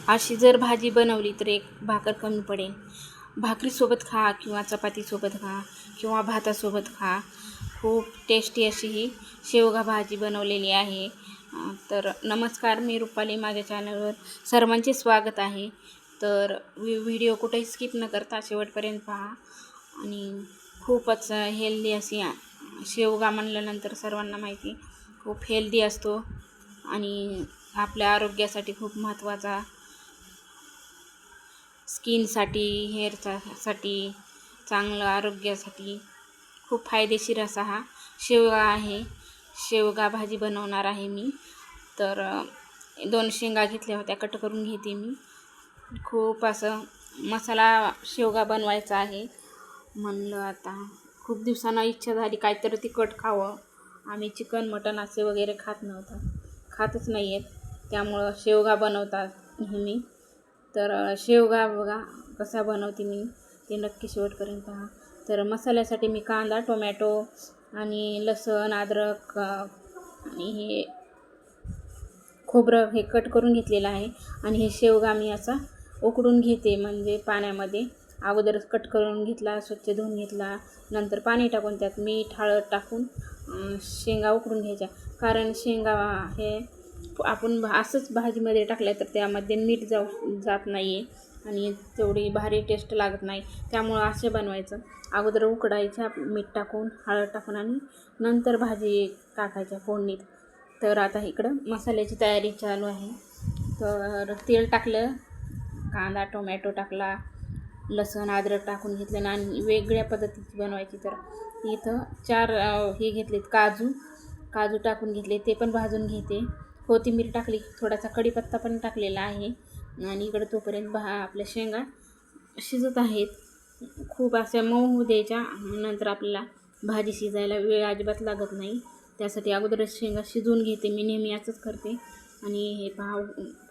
अशी जर भाजी बनवली तर एक भाकर कमी पडेल. भाकरीसोबत खा किंवा चपातीसोबत खा किंवा भातासोबत खा. खूप टेस्टी अशी ही शेवगा भाजी बनवलेली आहे. तर नमस्कार, मी रुपाली, माझ्या चॅनलवर सर्वांचे स्वागत आहे. तर व्हिडिओ कुठेही स्किप न करता शेवटपर्यंत पहा. आणि खूपच हेल्दी अशी शेवगा म्हणल्यानंतर सर्वांना माहिती खूप हेल्दी असतो आणि आपल्या आरोग्यासाठी खूप महत्त्वाचा, स्किनसाठी, हेअरसाठी, चांगलं आरोग्यासाठी खूप फायदेशीर असा हा शेवगा आहे. शेवगा भाजी बनवणार आहे मी. तर 2 शेंगा घेतल्या होत्या, कट करून घेते मी. खूप असं मसाला शेवगा बनवायचा आहे. म्हणलं आता खूप दिवसांना इच्छा झाली काहीतरी तिखट खावं. आम्ही चिकन मटण असे वगैरे खातच नाही आहेत, त्यामुळं शेवगा बनवतात नेहमी. तर शेवगा बघा कसा बनवते मी ते नक्की शेवटपर्यंत पहा. तर मसाल्यासाठी मी कांदा, टोमॅटो आणि लसूण, अद्रक आणि हे खोबरं हे कट करून घेतलेलं आहे. आणि हे शेवगा मी असा उकडून घेते, म्हणजे पाण्यामध्ये अगोदरच कट करून घेतला, स्वच्छ धुवून घेतला, नंतर पाणी टाकून त्यात मीठ, हळद टाकून शेंगा उकडून घ्यायच्या. कारण शेंगा हे आपण असंच भाजीमध्ये टाकल्या तर त्यामध्ये मीठ जात नाही आहे आणि तेवढी भारी टेस्ट लागत नाही. त्यामुळं असे बनवायचं, अगोदर उकडायच्या मीठ टाकून, हळद टाकून आणि नंतर भाजी टाकायच्या फोडणीत. तर आता इकडं मसाल्याची तयारी चालू आहे. तर तेल टाकलं, कांदा टोमॅटो टाकला, लसूण अद्रक टाकून घेतलं आणि वेगळ्या पद्धतीची बनवायची. तर इथं 4 हे घेतलेत, काजू टाकून घेतले, ते पण भाजून घेते. कोथिंबीर टाकली, थोडासा कढीपत्ता पण टाकलेला आहे. आणि इकडं तोपर्यंत आपल्या शेंगा शिजत आहेत. खूप अशा मऊ होऊ द्यायच्या, नंतर आपल्याला भाजी शिजायला वेळ अजिबात लागत नाही. त्यासाठी अगोदरच शेंगा शिजवून घेते, मी नेहमी असंच करते. आणि हे पहा,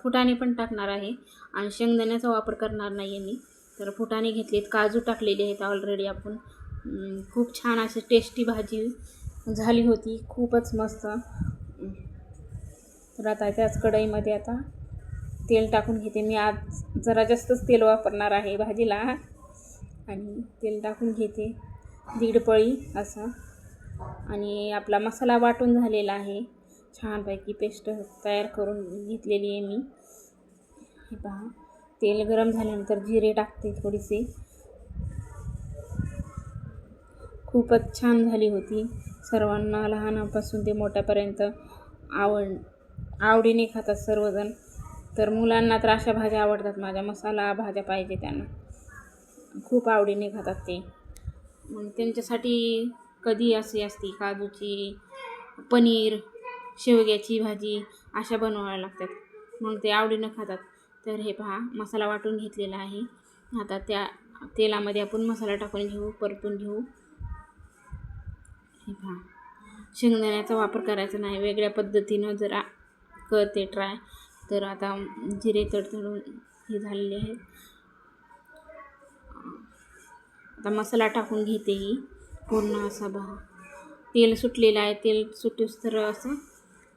फुटाणे पण टाकणार आहे आणि शेंगदाण्याचा वापर करणार नाही आहे मी. तर फुटाणे घेतलेत, काजू टाकलेले आहेत ऑलरेडी आपण. खूप छान अशी टेस्टी भाजी झाली होती, खूपच मस्त. तर आता त्याच कढईमध्ये आता तेल टाकून घेते. मी आज जरा जास्तच तेल वापरणार आहे भाजीला. आणि तेल टाकून घेते 1.5 पळी असं. आणि आपला मसाला वाटून झालेला आहे, छानपैकी पेस्ट तयार करून घेतलेली आहे मी. हे पहा, तेल गरम झाल्यानंतर जिरे टाकते थोडीसे. खूपच छान झाली होती. सर्वांना लहानापासून ते मोठ्यापर्यंत आवडीने खातात सर्वजण. तर मुलांना तर अशा भाज्या आवडतात माझ्या, मसाला भाज्या पाहिजे त्यांना, खूप आवडीने खातात ते. मग त्यांच्यासाठी कधी अशी असती काजूची, पनीर, शेवग्याची भाजी अशा बनवाव्या लागतात, मग ते आवडीनं खातात. तर हे पहा, मसाला वाटून घेतलेला आहे. आता त्या तेलामध्ये आपण मसाला टाकून घेऊ, परतून घेऊ. हे पहा, शेंगदाण्याचा वापर करायचा नाही, वेगळ्या पद्धतीनं जरा करते ट्राय. तर आता जिरे तडतडून हे झालेले आहेत. आता मसाला टाकून घेते ही पूर्ण असा तेल सुटलेलं आहे, तेल सुटूस तर असं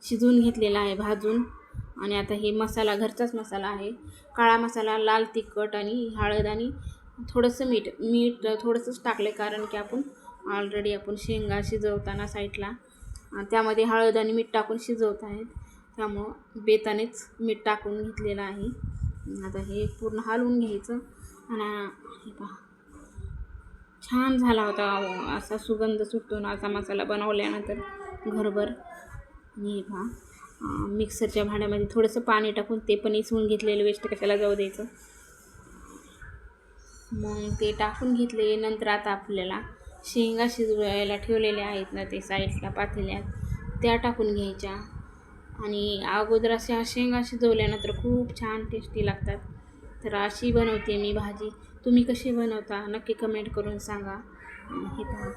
शिजवून घेतलेलं आहे भाजून. आणि आता हे मसाला घरचाच मसाला आहे, काळा मसाला, लाल तिखट आणि हळद आणि थोडंसं मीठ थोडंसंच टाकले, कारण की आपण ऑलरेडी शेंगा शिजवताना साईडला त्यामध्ये हळद आणि मीठ टाकून शिजवत आहेत, त्यामुळं बेतानेच मीठ टाकून घेतलेलं आहे. आता हे पूर्ण हलवून घ्यायचं. आणि हे पहा, छान झाला होता असा सुगंध सुटतो ना असा मसाला बनवल्यानंतर घरभर. आणि हे पहा, मिक्सरच्या भांड्यामध्ये थोडंसं पाणी टाकून ते पण इसवून घेतलेलं, वेस्ट कशाला जाऊ द्यायचं. मग ते टाकून घेतले. नंतर आता आपल्याला शेंगा शिजवायला ठेवलेल्या आहेत ना, ते साईडला पातेल्यात, त्या टाकून घ्यायच्या. आणि अगोदर अशा शेंगा शिजवल्यानंतर खूप छान टेस्टी लागतात. तर अशी बनवते मी भाजी. तुम्ही कशी बनवता नक्की कमेंट करून सांगा. हे पहा,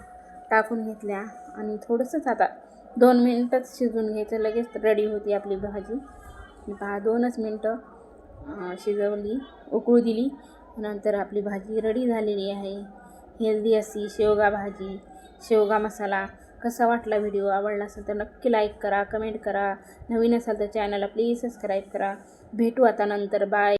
टाकून घेतल्या आणि थोडंसंच आता 2 मिनटंच शिजवून घ्यायचं, लगेच रेडी होती आपली भाजी. हे पहा, 2च मिनटं शिजवली, उकळू दिली, नंतर आपली भाजी रेडी झालेली आहे. हेल्दी अशी शेवगा भाजी, शेवगा मसाला. कसा वाटला व्हिडिओ? आवडला असेल तर नक्की लाईक करा, कमेंट करा. नवीन असाल तर चॅनलला प्लीज सबस्क्राईब करा. भेटू आता नंतर, बाय.